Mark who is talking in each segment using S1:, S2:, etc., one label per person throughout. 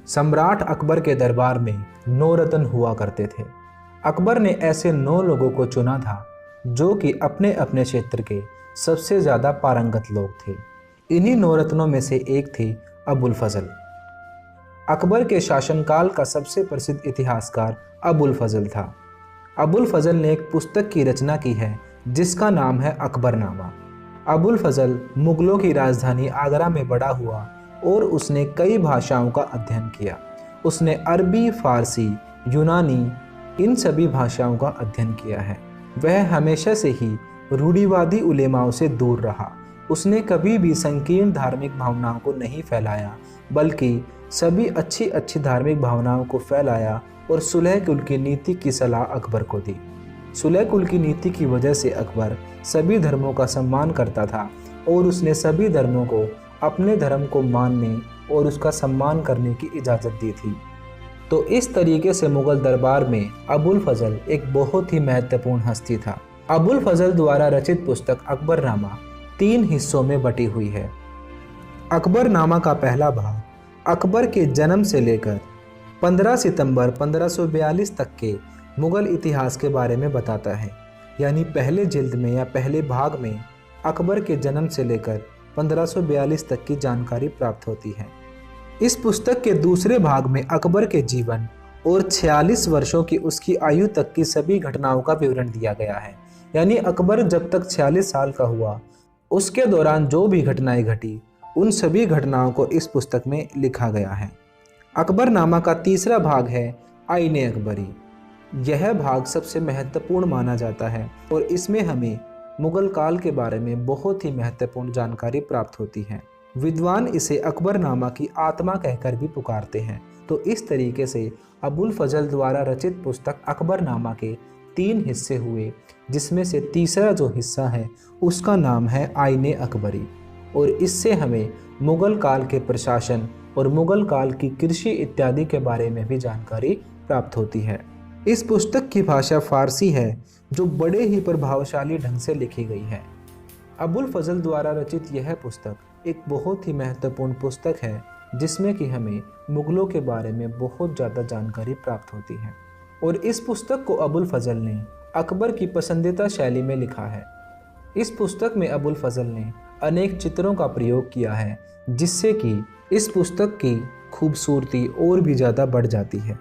S1: सम्राट अकबर के दरबार में 9 रत्न हुआ करते थे। अकबर ने ऐसे 9 लोगों को चुना था जो कि अपने अपने क्षेत्र के सबसे ज़्यादा पारंगत लोग थे। इन्हीं 9 रत्नों में से एक थे अबुल फजल। अकबर के शासनकाल का सबसे प्रसिद्ध इतिहासकार अबुल फजल था। अबुल फजल ने एक पुस्तक की रचना की है जिसका नाम है अकबरनामा। अबुल फजल मुगलों की राजधानी आगरा में बड़ा हुआ और उसने कई भाषाओं का अध्ययन किया। उसने अरबी, फारसी, यूनानी इन सभी भाषाओं का अध्ययन किया है। वह हमेशा से ही रूढ़िवादी उलेमाओं से दूर रहा। उसने कभी भी संकीर्ण धार्मिक भावनाओं को नहीं फैलाया, बल्कि सभी अच्छी अच्छी धार्मिक भावनाओं को फैलाया और सुलह कुल की नीति की सलाह अकबर को दी। सुलह कुल की नीति की वजह से अकबर सभी धर्मों का सम्मान करता था और उसने सभी धर्मों को अपने धर्म को मानने और उसका सम्मान करने की इजाज़त दी थी। तो इस तरीके से मुगल दरबार में अबुल फजल एक बहुत ही महत्वपूर्ण हस्ती था। अबुल फजल द्वारा रचित पुस्तक अकबरनामा 3 हिस्सों में बटी हुई है। अकबरनामा का पहला भाग अकबर के जन्म से लेकर 15 सितंबर 1542 तक के मुगल इतिहास के बारे में बताता है। यानी पहले जिल्द में या पहले भाग में अकबर के जन्म से लेकर 1542 तक की जानकारी प्राप्त होती है। इस पुस्तक के दूसरे भाग में अकबर के जीवन और 46 वर्षों की उसकी आयु तक की सभी घटनाओं का विवरण दिया गया है। यानी अकबर जब तक 46 साल का हुआ उसके दौरान जो भी घटनाएं घटी उन सभी घटनाओं को इस पुस्तक में लिखा गया है। अकबरनामा का तीसरा भाग है आईने अकबरी। यह भाग सबसे महत्वपूर्ण माना जाता है और इसमें हमें मुगल काल के बारे में बहुत ही महत्वपूर्ण जानकारी प्राप्त होती है। विद्वान इसे अकबरनामा की आत्मा कहकर भी पुकारते हैं। तो इस तरीके से अबुल फजल द्वारा रचित पुस्तक अकबरनामा के 3 हिस्से हुए, जिसमें से तीसरा जो हिस्सा है उसका नाम है आईने अकबरी और इससे हमें मुगल काल के प्रशासन और मुगल काल की कृषि इत्यादि के बारे में भी जानकारी प्राप्त होती है। इस पुस्तक की भाषा फारसी है जो बड़े ही प्रभावशाली ढंग से लिखी गई है। अबुल फजल द्वारा रचित यह पुस्तक एक बहुत ही महत्वपूर्ण पुस्तक है जिसमें कि हमें मुगलों के बारे में बहुत ज़्यादा जानकारी प्राप्त होती है। और इस पुस्तक को अबुल फजल ने अकबर की पसंदीदा शैली में लिखा है। इस पुस्तक में अबुल फजल ने अनेक चित्रों का प्रयोग किया है जिससे कि इस पुस्तक की खूबसूरती और भी ज़्यादा बढ़ जाती है।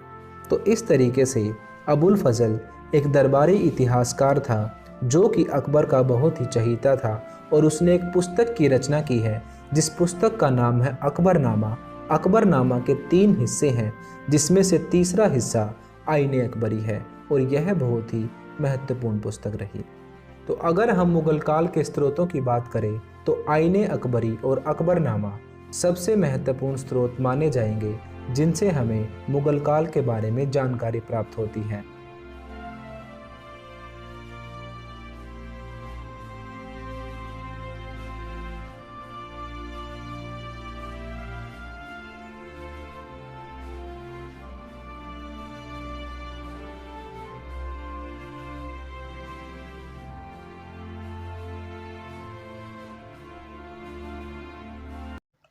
S1: तो इस तरीके से अबुल फजल एक दरबारी इतिहासकार था जो कि अकबर का बहुत ही चहीता था और उसने एक पुस्तक की रचना की है जिस पुस्तक का नाम है अकबरनामा। अकबरनामा के 3 हिस्से हैं जिसमें से तीसरा हिस्सा आईने अकबरी है और यह बहुत ही महत्वपूर्ण पुस्तक रही। तो अगर हम मुगल काल के स्रोतों की बात करें तो आईने अकबरी और अकबरनामा सबसे महत्वपूर्ण स्रोत माने जाएंगे जिनसे हमें मुगल काल के बारे में जानकारी प्राप्त होती है।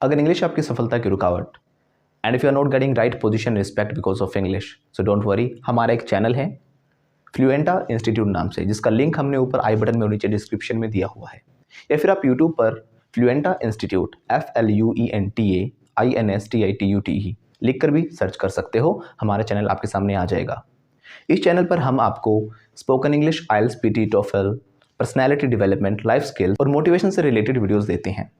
S2: अगर इंग्लिश आपकी सफलता की रुकावट and if you are not getting right position respect because of English, so don't worry, हमारा एक चैनल है फ्लुएंटा इंस्टीट्यूट नाम से, जिसका लिंक हमने ऊपर आई बटन में और नीचे डिस्क्रिप्शन में दिया हुआ है। या फिर आप यूट्यूब पर फ्लुएंटा इंस्टीट्यूट FLUENTA INSTITUTE लिख कर भी सर्च कर सकते हो। हमारा चैनल आपके सामने आ जाएगा। इस चैनल पर हम आपको spoken English, IELTS, PT, TOEFL, personality development, life skill और मोटिवेशन से रिलेटेड वीडियोज़ देते हैं।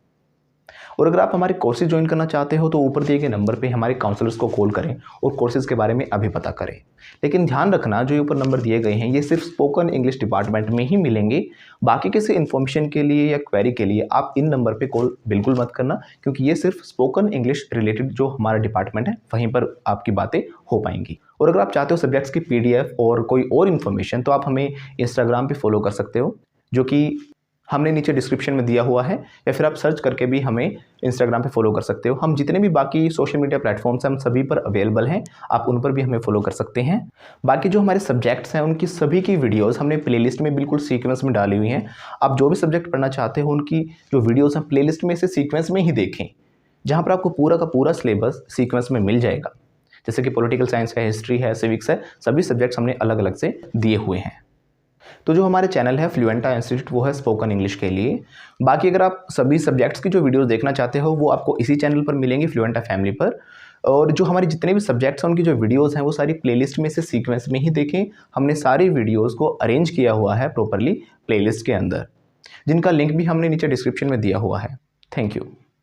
S2: और अगर आप हमारे कोर्सेज ज्वाइन करना चाहते हो तो ऊपर दिए गए नंबर पे हमारे काउंसलर्स को कॉल करें और कोर्सेज के बारे में अभी पता करें। लेकिन ध्यान रखना, जो ऊपर नंबर दिए गए हैं ये सिर्फ स्पोकन इंग्लिश डिपार्टमेंट में ही मिलेंगे। बाकी किसी इन्फॉर्मेशन के लिए या क्वेरी के लिए आप इन नंबर पे कॉल बिल्कुल मत करना, क्योंकि ये सिर्फ स्पोकन इंग्लिश रिलेटेड जो हमारा डिपार्टमेंट है वहीं पर आपकी बातें हो पाएंगी। और अगर आप चाहते हो सब्जेक्ट्स की PDF और कोई और इन्फॉर्मेशन तो आप हमें इंस्टाग्राम पर फॉलो कर सकते हो, जो कि हमने नीचे डिस्क्रिप्शन में दिया हुआ है, या फिर आप सर्च करके भी हमें इंस्टाग्राम पे फॉलो कर सकते हो। हम जितने भी बाकी सोशल मीडिया प्लेटफॉर्म्स हैं हम सभी पर अवेलेबल हैं, आप उन पर भी हमें फॉलो कर सकते हैं। बाकी जो हमारे सब्जेक्ट्स हैं उनकी सभी की वीडियोस हमने प्लेलिस्ट में बिल्कुल सीक्वेंस में डाली हुई हैं। आप जो भी सब्जेक्ट पढ़ना चाहते हो उनकी जो वीडियोज़ हैं प्लेलिस्ट में से सीक्वेंस में ही देखें, जहाँ पर आपको पूरा का पूरा सिलेबस सीक्वेंस में मिल जाएगा। जैसे कि पॉलिटिकल साइंस है, हिस्ट्री है, सिविक्स है, सभी सब्जेक्ट्स हमने अलग अलग से दिए हुए हैं। तो जो हमारे चैनल है फ्लुएंटा इंस्टीट्यूट वो है स्पोकन इंग्लिश के लिए। बाकी अगर आप सभी सब्जेक्ट्स की जो वीडियोस देखना चाहते हो वो आपको इसी चैनल पर मिलेंगी, फ्लुएंटा फैमिली पर। और जो हमारे जितने भी सब्जेक्ट्स हैं उनकी जो वीडियोस हैं वो सारी प्लेलिस्ट में से सीक्वेंस में ही देखें। हमने सारी वीडियोस को अरेंज किया हुआ है प्रॉपरली प्लेलिस्ट के अंदर, जिनका लिंक भी हमने नीचे डिस्क्रिप्शन में दिया हुआ है। Thank you.